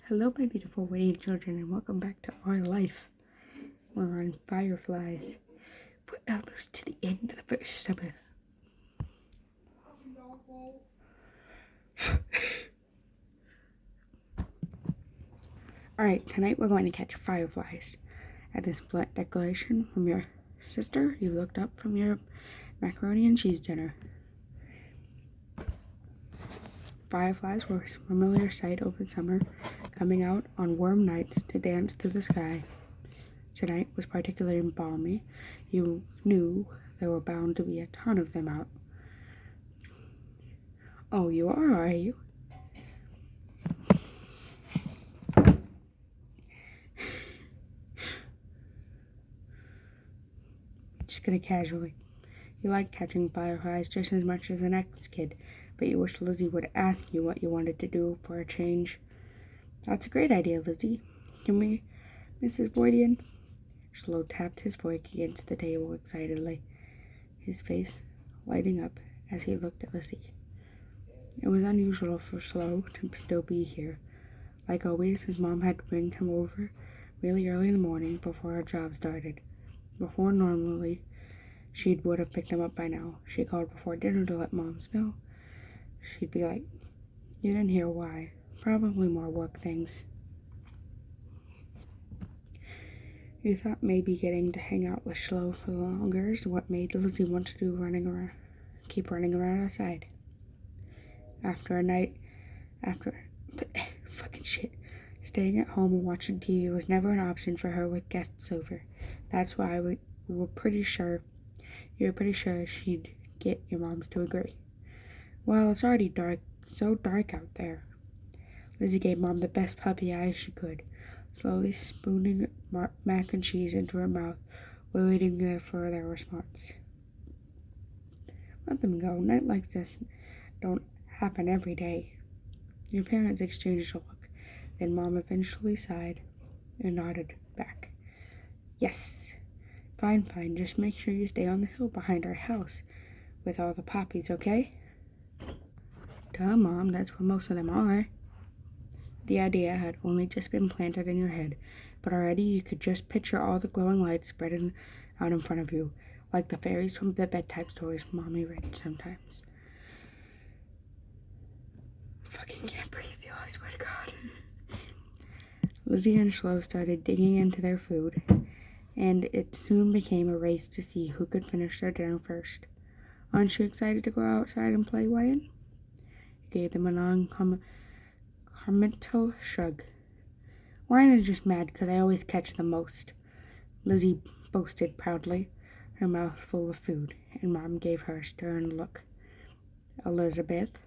Hello, my beautiful Voidian children, and welcome back to our life. We're on Fireflies. We're almost to the end of the first summer. Alright, tonight we're going to catch fireflies. At this blunt declaration from your sister, you looked up from your macaroni and cheese dinner. Fireflies were a familiar sight over summer, coming out on warm nights to dance through the sky. Tonight was particularly balmy. You knew there were bound to be a ton of them out. Oh, you are you? Just gonna casually. You like catching fireflies just as much as the next kid, but you wish Lizzie would ask you what you wanted to do for a change. That's a great idea, Lizzie. Can we, Mrs. Voidian? Slow tapped his fork against the table excitedly, his face lighting up as he looked at Lizzie. It was unusual for Slow to still be here. Like always, his mom had to bring him over really early in the morning before her job started. Before normally she would have picked him up by now. She called before dinner to let moms know. She'd be like, "You didn't hear why. Probably more work things." You thought maybe getting to hang out with Slow for longer is what made Lizzie want to keep running around outside. Fucking shit. Staying at home and watching TV was never an option for her with guests over. That's why we were pretty sure she'd get your moms to agree. Well, it's already so dark out there. Lizzie gave Mom the best puppy eyes she could, slowly spooning mac and cheese into her mouth, waiting there for their response. Let them go. Night like this don't happen every day. Your parents exchanged a look. Then Mom eventually sighed and nodded back. Yes. Fine. Just make sure you stay on the hill behind our house with all the poppies, okay? Duh, Mom, that's where most of them are. The idea had only just been planted in your head, but already you could just picture all the glowing lights spreading out in front of you, like the fairies from the bedtime stories Mommy read sometimes. Fucking can't breathe, yo, I swear to God. Lizzie and Slow started digging into their food, and it soon became a race to see who could finish their dinner first. Aren't you excited to go outside and play, Wyatt? You gave them a non-committal shrug. Wyatt is just mad because I always catch the most, Lizzie boasted proudly, her mouth full of food, and Mom gave her a stern look. Elizabeth,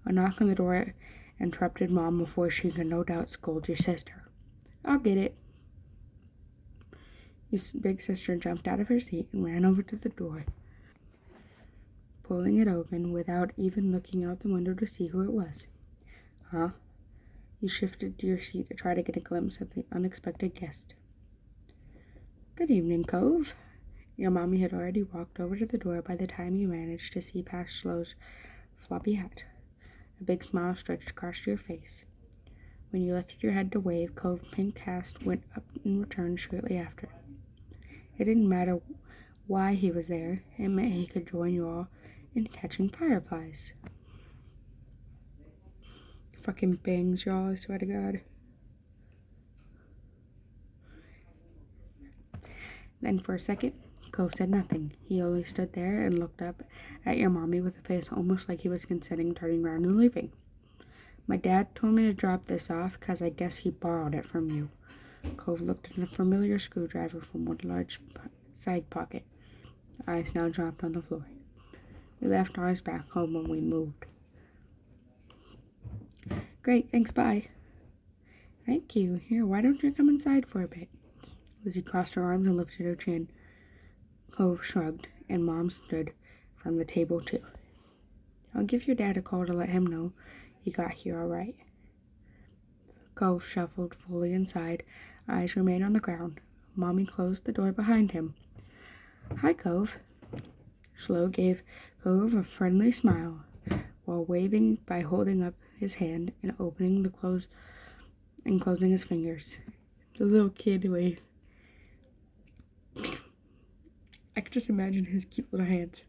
a knock on the door interrupted Mom before she could no doubt scold your sister. I'll get it. Your big sister jumped out of her seat and ran over to the door, pulling it open without even looking out the window to see who it was. Huh? You shifted to your seat to try to get a glimpse of the unexpected guest. Good evening, Cove. Your mommy had already walked over to the door by the time you managed to see past Slow's floppy hat. A big smile stretched across your face. When you lifted your head to wave, Cove's pink cast went up and returned shortly after. It didn't matter why he was there. It meant he could join you all in catching fireflies. Fucking bangs, y'all, I swear to God. Then for a second, Cove said nothing. He only stood there and looked up at your mommy with a face almost like he was considering turning around and leaving. My dad told me to drop this off because I guess he borrowed it from you. Cove looked at a familiar screwdriver from one large side pocket. Eyes now dropped on the floor. We left ours back home when we moved. Great, thanks, bye. Thank you. Here, why don't you come inside for a bit? Lizzie crossed her arms and lifted her chin. Cove shrugged, and Mom stood from the table too. I'll give your dad a call to let him know he got here all right. Cove shuffled fully inside. Eyes remained on the ground. Mommy closed the door behind him. Hi, Cove. Slow gave Cove a friendly smile while waving by holding up his hand and opening the closed and closing his fingers. The little kid waved. I could just imagine his cute little hands.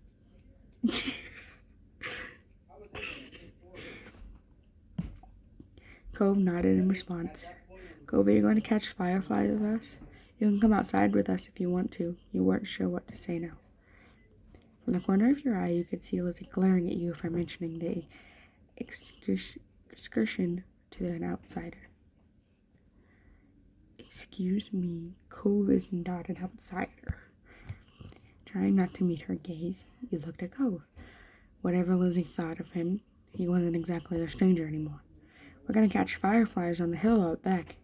Cove nodded in response. Cove, are you going to catch fireflies with us? You can come outside with us if you want to. You weren't sure what to say now. From the corner of your eye, you could see Lizzie glaring at you for mentioning the excursion to an outsider. Excuse me, Cove is not an outsider. Trying not to meet her gaze, you looked at Cove. Whatever Lizzie thought of him, he wasn't exactly a stranger anymore. We're going to catch fireflies on the hill out back.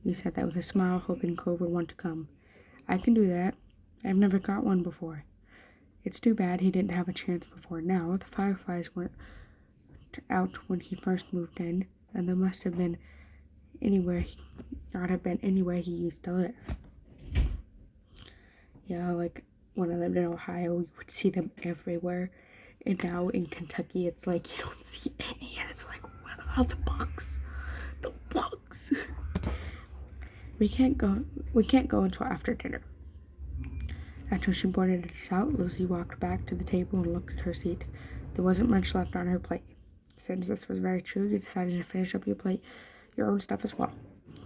You said that with a smile, hoping Cove would want to come. I can do that. I've never caught one before. It's too bad he didn't have a chance before now. The fireflies weren't out when he first moved in, and there must have been anywhere he used to live. Yeah, like when I lived in Ohio, you would see them everywhere. And now in Kentucky, it's like you don't see any, and it's like, where are the bugs? The bugs! We can't go until after dinner. After she pointed us out, Lucy walked back to the table and looked at her seat. There wasn't much left on her plate. Since this was very true, you decided to finish up your own stuff as well.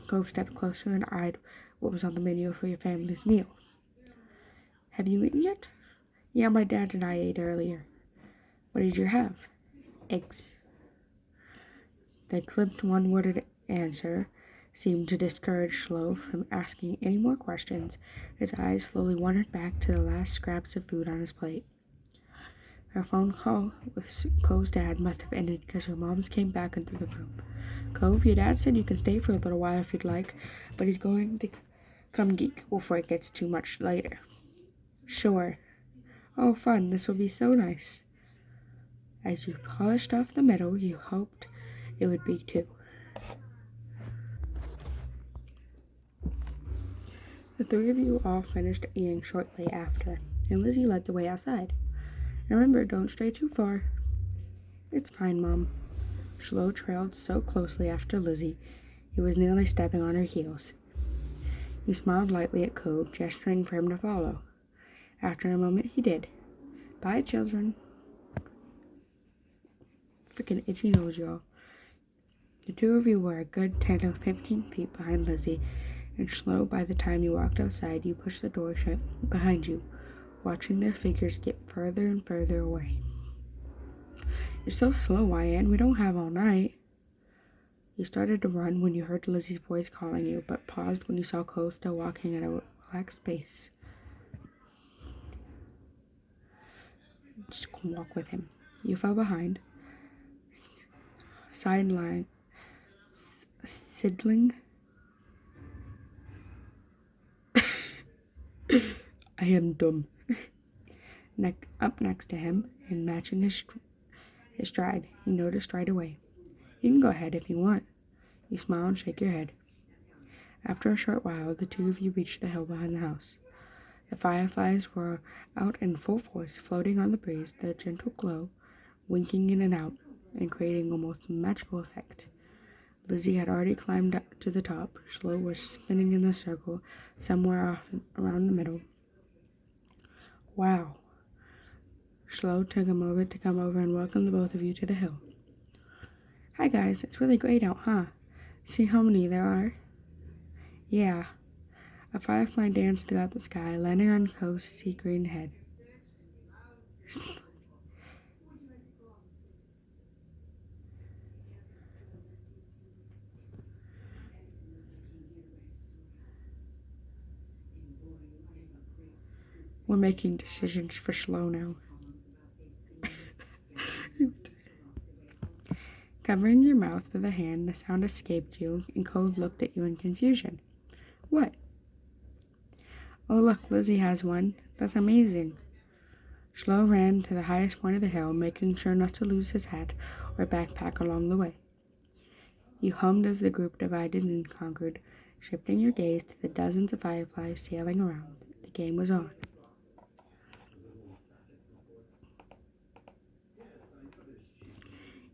Cove stepped closer and eyed what was on the menu for your family's meal. Have you eaten yet? Yeah, my dad and I ate earlier. What did you have? Eggs. The clipped one-worded answer seemed to discourage Schlo from asking any more questions. His eyes slowly wandered back to the last scraps of food on his plate. Her phone call with Cove's dad must have ended because her moms came back into the room. Cove, your dad said you can stay for a little while if you'd like, but he's going to come geek before it gets too much later. Sure. Oh, fun. This will be so nice. As you polished off the metal, you hoped it would be too. The three of you all finished eating shortly after, and Lizzie led the way outside. Remember, don't stray too far. It's fine, Mom. Schlo trailed so closely after Lizzie, he was nearly stepping on her heels. You smiled lightly at Cove, gesturing for him to follow. After a moment, he did. Bye, children. Freaking itchy nose, y'all. The two of you were a good 10 or 15 feet behind Lizzie, and Schlo, by the time you walked outside, you pushed the door shut behind you, watching their figures get further and further away. You're so slow, Wyan. We don't have all night. You started to run when you heard Lizzie's voice calling you, but paused when you saw Cove still walking at a relaxed pace. Just walk with him. You fell behind. Sideline. Sidling. I am dumb. Up next to him and matching his stride, you noticed right away. You can go ahead if you want. You smile and shake your head. After a short while, the two of you reached the hill behind the house. The fireflies were out in full force, floating on the breeze, their gentle glow winking in and out and creating almost a magical effect. Lizzie had already climbed up to the top. Schlo was spinning in a circle somewhere off around the middle. Wow. Schlo took a moment to come over and welcome the both of you to the hill. Hi guys, it's really great out, huh? See how many there are? Yeah. A firefly danced throughout the sky, landing on Cove's sea green head. We're making decisions for Schlo now. Covering your mouth with a hand, the sound escaped you, and Cove looked at you in confusion. What? Oh, look, Lizzie has one. That's amazing. Schlo ran to the highest point of the hill, making sure not to lose his hat or backpack along the way. You hummed as the group divided and conquered, shifting your gaze to the dozens of fireflies sailing around. The game was on.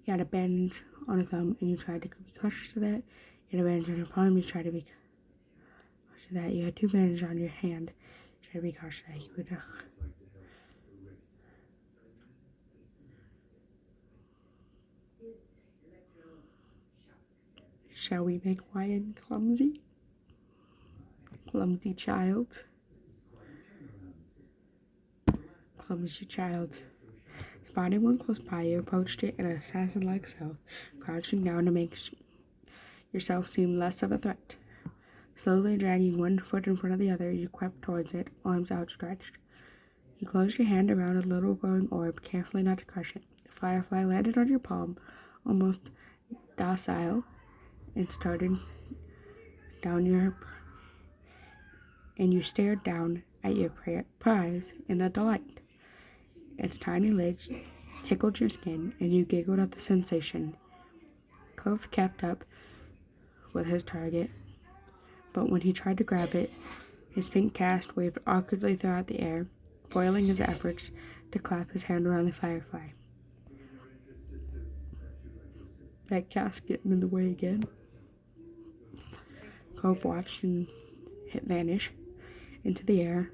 You had a bandage on a thumb, and you tried to be cautious of that, You had a bandage on your palm, you try to be cautious of that. You had 2 bandages on your hand. You try to be cautious of that. You would, Shall we make Wyan clumsy? Clumsy child. Clumsy child. Spotting one close by, you approached it in an assassin-like self, crouching down to make yourself seem less of a threat. Slowly dragging one foot in front of the other, you crept towards it, arms outstretched. You closed your hand around a little glowing orb, carefully not to crush it. The firefly landed on your palm, almost docile, and started down and you stared down at your prize in a delight. Its tiny legs tickled your skin, and you giggled at the sensation. Cove kept up with his target, but when he tried to grab it, his pink cast waved awkwardly throughout the air, foiling his efforts to clap his hand around the firefly. That cast getting in the way again. Cove watched and it vanish into the air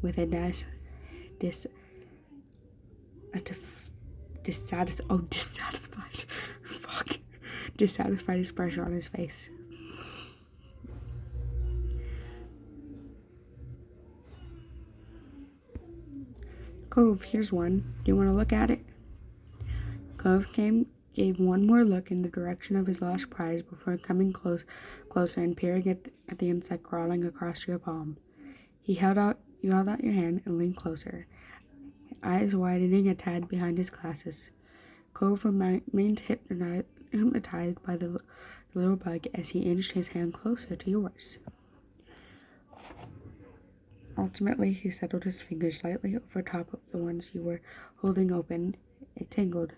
with a dissatisfied expression on his face. Cove, here's one. Do you want to look at it? Cove gave one more look in the direction of his lost prize before coming closer and peering at the insect crawling across your palm. You held out your hand and leaned closer, eyes widening a tad behind his glasses. Cove remained hypnotized by the little bug as he inched his hand closer to yours. Ultimately, he settled his fingers lightly over top of the ones you were holding open. It tingled.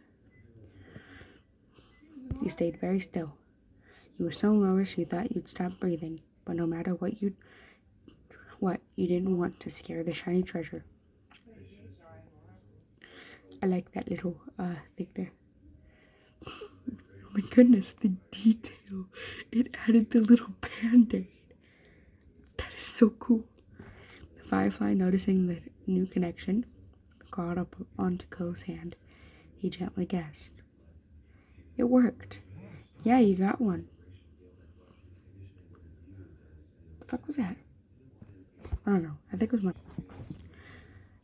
You stayed very still. You were so nervous you thought you'd stop breathing, but no matter what, you didn't want to scare the shiny treasure. I like that little thing there. Oh my goodness, the detail. It added the little band-aid. That is so cool. The firefly, noticing the new connection, crawled up onto Cove's hand. He gently gasped. It worked. Yeah, you got one. The fuck was that? I don't know. I think it was my...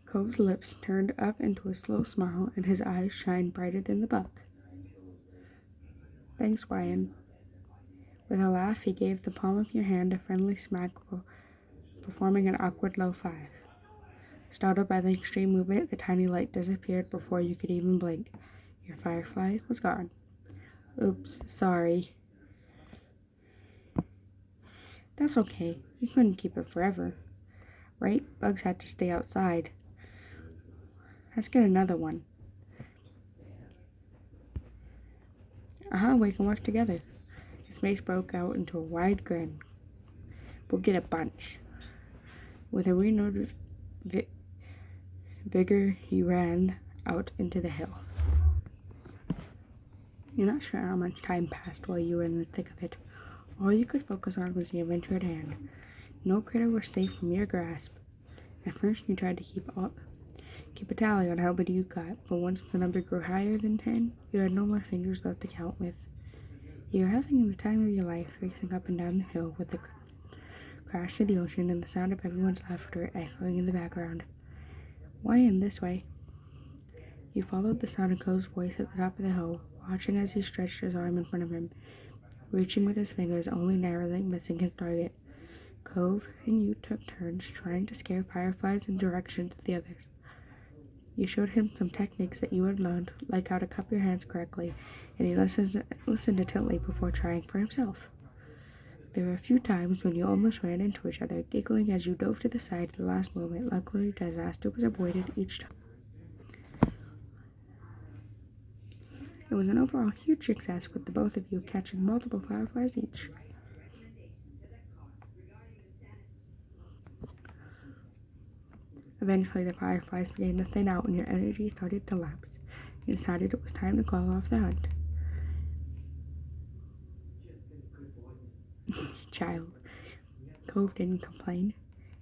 Cove's lips turned up into a slow smile, and his eyes shined brighter than the buck. Thanks, Wyan. With a laugh, he gave the palm of your hand a friendly smack, performing an awkward low 5. Startled by the extreme movement, the tiny light disappeared before you could even blink. Your firefly was gone. Oops, sorry. That's okay. You couldn't keep it forever. Right? Bugs had to stay outside. Let's get another one. We can work together. His face broke out into a wide grin. We'll get a bunch. With a renewed vigor, he ran out into the hill. You're not sure how much time passed while you were in the thick of it. All you could focus on was the adventure at hand. No critter was safe from your grasp. At first, you tried to keep a tally on how many you got, but once the number grew higher than 10, you had no more fingers left to count with. You were having the time of your life, racing up and down the hill with the crash of the ocean and the sound of everyone's laughter echoing in the background. Why in this way? You followed the sound of Cole's voice at the top of the hill, watching as he stretched his arm in front of him, reaching with his fingers, only narrowly missing his target. Cove and you took turns trying to scare fireflies in directions to the others. You showed him some techniques that you had learned, like how to cup your hands correctly, and he listened intently before trying for himself. There were a few times when you almost ran into each other, giggling as you dove to the side at the last moment. Luckily, disaster was avoided each time. It was an overall huge success, with the both of you catching multiple fireflies each. Eventually, the fireflies began to thin out and your energy started to lapse. You decided it was time to call off the hunt. child. Cove didn't complain.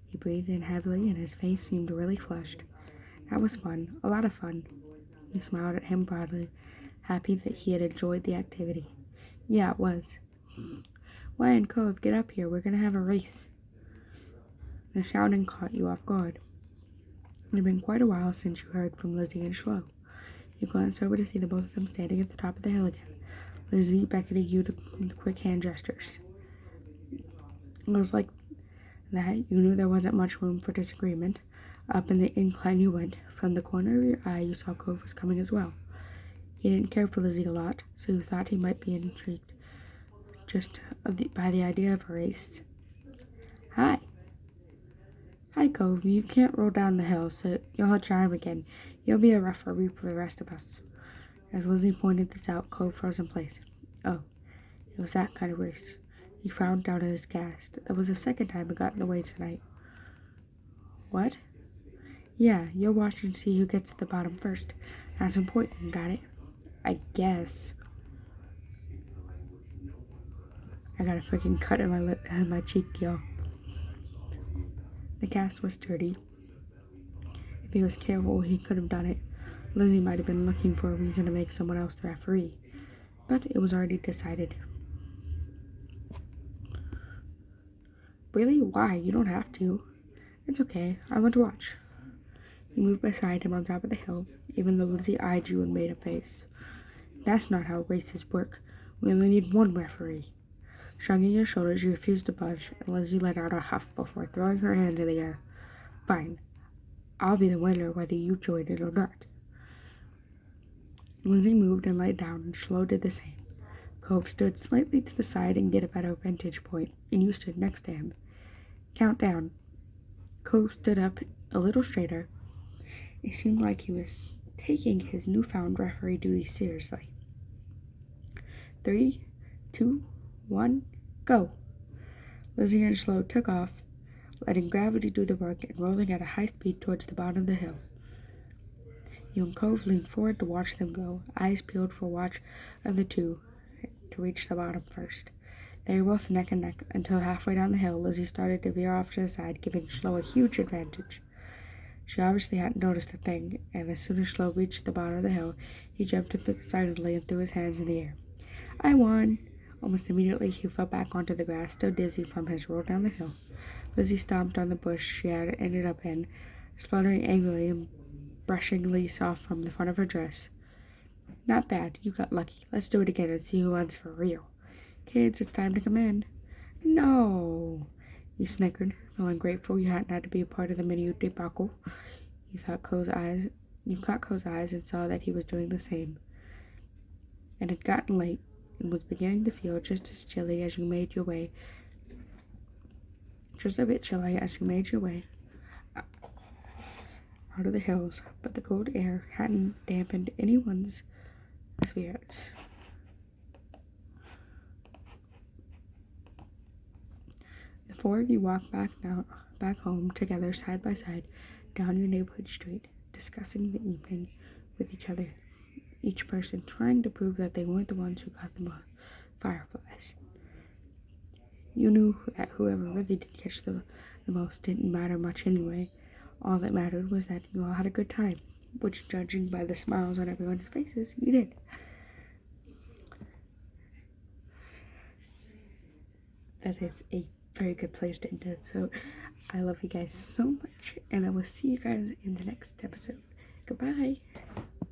He breathed in heavily and his face seemed really flushed. That was fun, a lot of fun. He smiled at him broadly, happy that he had enjoyed the activity. Yeah, it was. Why, Cove, get up here, we're gonna have a race. The shouting caught you off guard. It had been quite a while since you heard from Lizzie and Schlo. You glanced over to see the both of them standing at the top of the hill again, Lizzie beckoning you with quick hand gestures. It was like that you knew there wasn't much room for disagreement. Up in the incline you went. From the corner of your eye you saw Cove was coming as well. He didn't care for Lizzie a lot, so you thought he might be intrigued by the idea of a race. Hi. Hi, Cove. You can't roll down the hill, so you'll try again. You'll be a referee for the rest of us. As Lizzie pointed this out, Cove froze in place. Oh, it was that kind of race. He frowned down at his cast. That was the second time it got in the way tonight. What? Yeah, you'll watch and see who gets to the bottom first. That's important, got it? I guess. I got a freaking cut in my cheek, y'all. The cast was sturdy. If he was careful, he could have done it. Lizzie might have been looking for a reason to make someone else the referee, but it was already decided. Really? Why? You don't have to. It's okay. I want to watch. You moved beside him on top of the hill, even though Lizzie eyed you and made a face. That's not how races work. We only need one referee. Shrugging your shoulders, you refused to budge, and Lizzie let out a huff before throwing her hands in the air. Fine. I'll be the winner whether you join it or not. Lizzie moved and lay down, and Schlo did the same. Cove stood slightly to the side and get a better vantage point, and you stood next to him. Count down. Cove stood up a little straighter. It seemed like he was taking his newfound referee duty seriously. 3, 2, 1, go! Lizzie and Schlo took off, letting gravity do the work and rolling at a high speed towards the bottom of the hill. You and Cove leaned forward to watch them go, eyes peeled for watch of the two to reach the bottom first. They were both neck and neck until halfway down the hill, Lizzie started to veer off to the side, giving Schlo a huge advantage. She obviously hadn't noticed a thing, and as soon as Schlo reached the bottom of the hill, he jumped up excitedly and threw his hands in the air. I won! Almost immediately, he fell back onto the grass, still dizzy from his roll down the hill. Lizzie stomped on the bush she had ended up in, spluttering angrily and brushing Lise off from the front of her dress. Not bad. You got lucky. Let's do it again and see who wins for real. Kids, it's time to come in. No! You snickered, feeling grateful you hadn't had to be a part of the mini debacle. You caught Cole's eyes and saw that he was doing the same. It had gotten late and was beginning to feel just a bit chilly as you made your way out of the hills, but the cold air hadn't dampened anyone's spirits. The four of you walked back home together, side by side, down your neighborhood street, discussing the evening with each other, each person trying to prove that they weren't the ones who got the fireflies. You knew that whoever really did catch the most didn't matter much anyway. All that mattered was that you all had a good time, which, judging by the smiles on everyone's faces, you did. That is a very good place to end it. So I love you guys so much, and I will see you guys in the next episode. Goodbye.